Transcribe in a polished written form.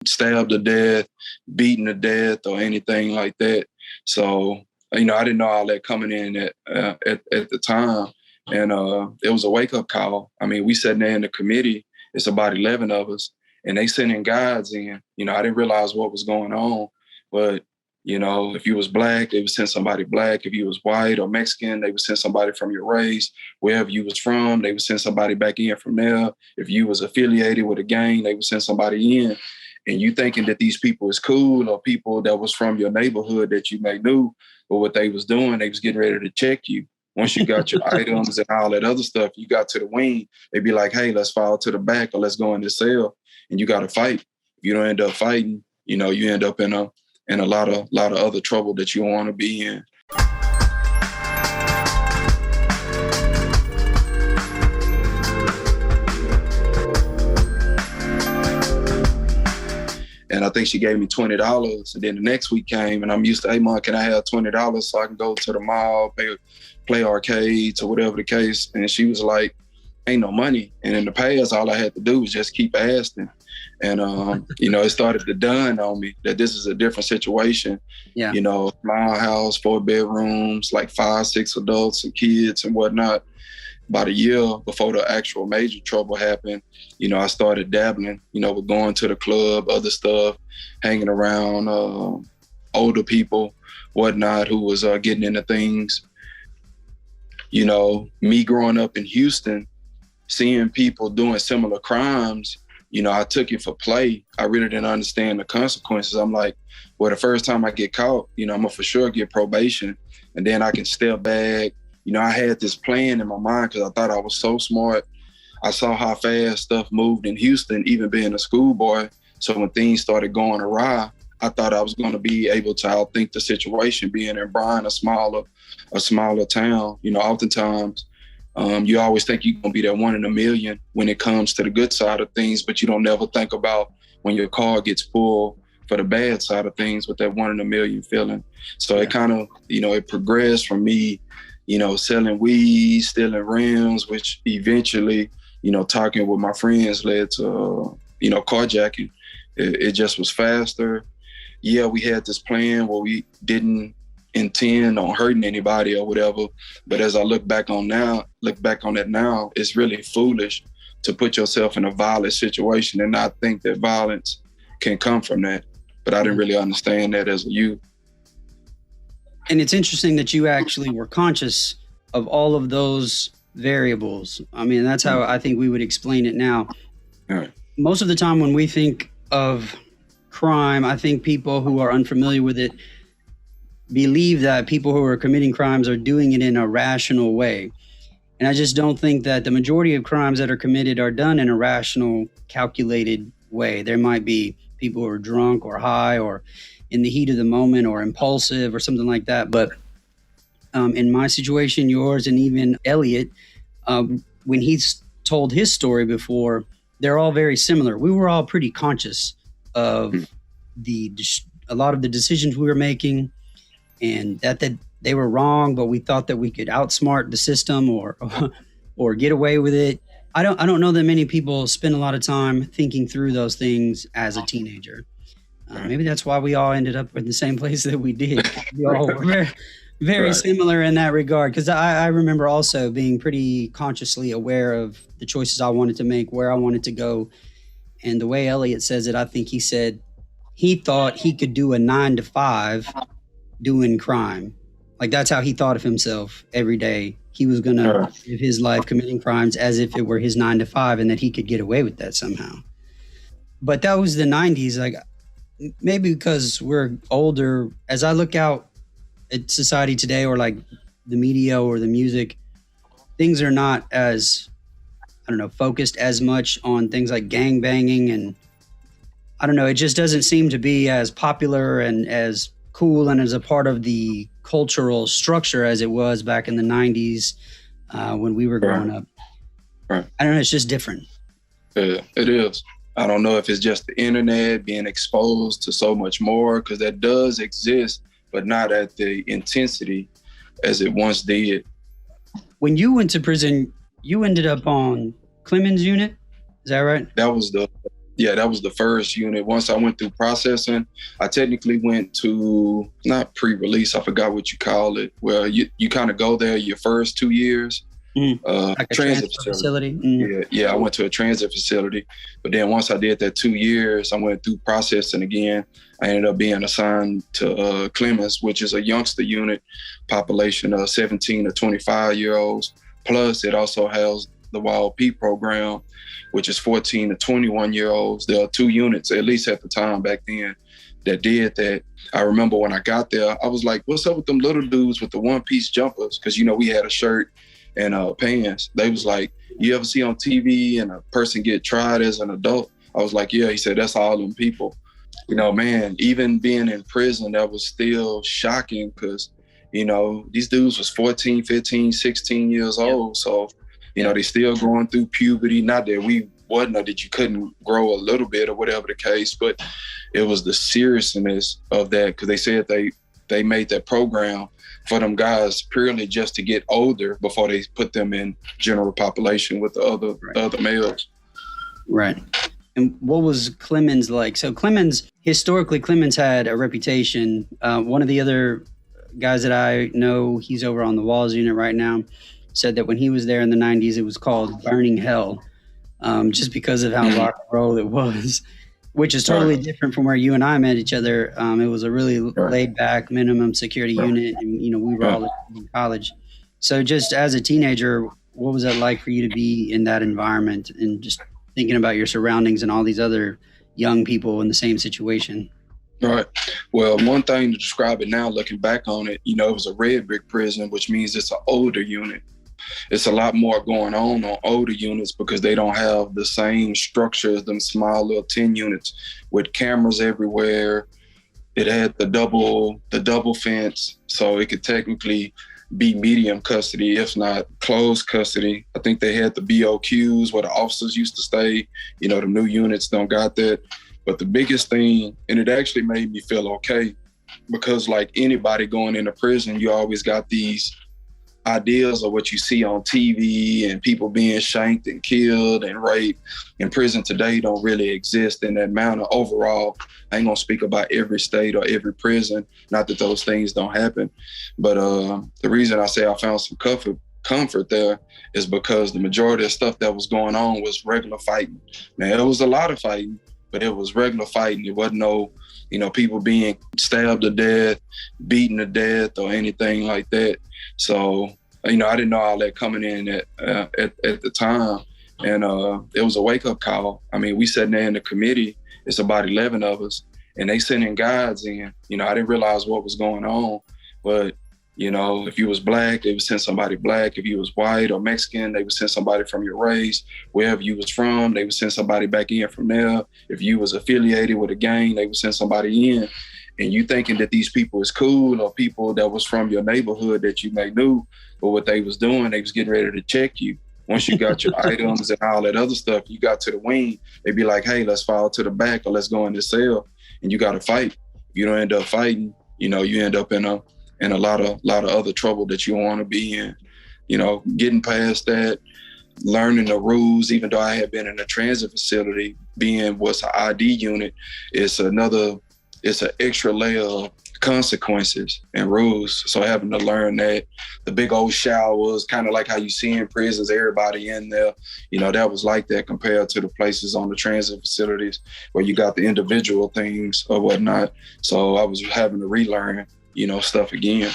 stabbed to death, beaten to death, or anything like that. So, I didn't know all that coming in at the time. And it was a wake-up call. I mean, we sat there in the committee. It's about 11 of us, and they sending guides in. I didn't realize what was going on. But, if you was Black, they would send somebody Black. If you was white or Mexican, they would send somebody from your race. Wherever you was from, they would send somebody back in from there. If you was affiliated with a gang, they would send somebody in. And you thinking that these people is cool or people that was from your neighborhood that you may knew, but what they was doing, they was getting ready to check you. Once you got your items and all that other stuff, you got to the wing, they'd be like, hey, let's fall to the back or let's go in the cell. And you got to fight. If you don't end up fighting, you end up in a lot of other trouble that you don't want to be in. And I think she gave me $20. And then the next week came and I'm used to, hey, Mom, can I have $20 so I can go to the mall, play arcades or whatever the case? And she was like, ain't no money. And in the past, all I had to do was just keep asking. And, it started to dawn on me that this is a different situation. Yeah. My house, 4 bedrooms, like 5, 6 adults and kids and whatnot. About a year before the actual major trouble happened, I started dabbling, with going to the club, other stuff, hanging around older people, whatnot, who was getting into things. Me growing up in Houston, seeing people doing similar crimes, I took it for play. I really didn't understand the consequences. I'm like, well, the first time I get caught, I'm gonna for sure get probation, and then I can step back. I had this plan in my mind because I thought I was so smart. I saw how fast stuff moved in Houston, even being a schoolboy. So when things started going awry, I thought I was going to be able to outthink the situation, being in Bryan, a smaller town. Oftentimes, you always think you're going to be that one in a million when it comes to the good side of things, but you don't never think about when your car gets pulled for the bad side of things with that one in a million feeling. So it kind of, it progressed from me, selling weed, stealing rims, which eventually, talking with my friends led to, carjacking. It just was faster. Yeah, we had this plan where we didn't intend on hurting anybody or whatever. But as I look back on it now, it's really foolish to put yourself in a violent situation and not think that violence can come from that. But I didn't really understand that as a youth. And it's interesting that you actually were conscious of all of those variables. I mean, that's how I think we would explain it now. All right. Most of the time when we think of crime, I think people who are unfamiliar with it believe that people who are committing crimes are doing it in a rational way. And I just don't think that the majority of crimes that are committed are done in a rational, calculated way. There might be people who are drunk or high or in the heat of the moment or impulsive or something like that. But in my situation, yours, and even Elliot, when he's told his story before, they're all very similar. We were all pretty conscious of a lot of the decisions we were making, and that they were wrong, but we thought that we could outsmart the system or get away with it. I don't know that many people spend a lot of time thinking through those things as a teenager. Maybe that's why we all ended up in the same place that we did. We all were very, very similar in that regard. Because I remember also being pretty consciously aware of the choices I wanted to make, where I wanted to go. And the way Elliot says it, I think he said he thought he could do a 9-to-5 doing crime. Like that's how he thought of himself every day. He was going to live his life committing crimes as if it were his 9-to-5 and that he could get away with that somehow. But that was the 90s. Like, maybe because we're older, as I look out at society today or like the media or the music, things are not as, focused as much on things like gang banging. And it just doesn't seem to be as popular and as cool and as a part of the cultural structure as it was back in the 90s when we were growing up. Right. I don't know, it's just different. Yeah, it is. I don't know if it's just the internet being exposed to so much more, because that does exist, but not at the intensity as it once did. When you went to prison, you ended up on Clemens unit, is that right? That was the Yeah, that was the first unit. Once I went through processing, I technically went to, not pre-release, I forgot what you call it. Well, you kind of go there your first 2 years. Like a transit facility. Yeah, I went to a transit facility. But then once I did that 2 years, I went through processing again. I ended up being assigned to Clemens, which is a youngster unit, population of 17 to 25-year-olds. Plus, it also has the Wild P program, which is 14 to 21-year-olds. There are 2 units, at least at the time back then, that did that. I remember when I got there, I was like, what's up with them little dudes with the one-piece jumpers? Because, we had a shirt and pants. They was like, you ever see on TV and a person get tried as an adult? I was like, yeah. He said, that's all them people. Man, even being in prison, that was still shocking because, these dudes was 14, 15, 16 years old. So, they still going through puberty. Not that we wasn't or that you couldn't grow a little bit or whatever the case, but it was the seriousness of that because they said they made that program for them guys purely just to get older before they put them in general population with the other males. Right. And what was Clemens like? So historically, Clemens had a reputation. One of the other guys that I know, he's over on the Walls unit right now, said that when he was there in the 90s, it was called Burning Hell, just because of how rock and roll it was, which is totally different from where you and I met each other. It was a really laid back minimum security unit. And, we were all in college. So just as a teenager, what was it like for you to be in that environment and just thinking about your surroundings and all these other young people in the same situation? Right. Well, one thing to describe it now, looking back on it, it was a red brick prison, which means it's an older unit. It's a lot more going on older units because they don't have the same structure as them small little 10 units with cameras everywhere. It had the double fence, so it could technically be medium custody, if not closed custody. I think they had the BOQs where the officers used to stay. The new units don't got that. But the biggest thing, and it actually made me feel okay, because like anybody going into prison, you always got these ideas of what you see on TV and people being shanked and killed and raped. In prison today don't really exist in that manner overall. I ain't gonna speak about every state or every prison, not that those things don't happen. But the reason I say I found some comfort there is because the majority of stuff that was going on was regular fighting. Now, it was a lot of fighting, but it was regular fighting. It wasn't no, people being stabbed to death, beaten to death, or anything like that. So, I didn't know all that coming in at the time. And it was a wake-up call. I mean, we sitting there in the committee, it's about 11 of us, and they sending guides in. I didn't realize what was going on, but if you was black, they would send somebody black. If you was white or Mexican, they would send somebody from your race. Wherever you was from, they would send somebody back in from there. If you was affiliated with a gang, they would send somebody in. And you thinking that these people is cool or people that was from your neighborhood that you may knew, but what they was doing, they was getting ready to check you. Once you got your items and all that other stuff, you got to the wing, they'd be like, hey, let's fall to the back or let's go in the cell. And you got to fight. If you don't end up fighting, you end up in a lot of other trouble that you don't want to be in. Getting past that, learning the rules, even though I had been in a transit facility, being what's an ID unit, it's an extra layer of consequences and rules. So having to learn that, the big old showers, kind of like how you see in prisons, everybody in there, that was like that compared to the places on the transit facilities where you got the individual things or whatnot. So I was having to relearn, stuff again.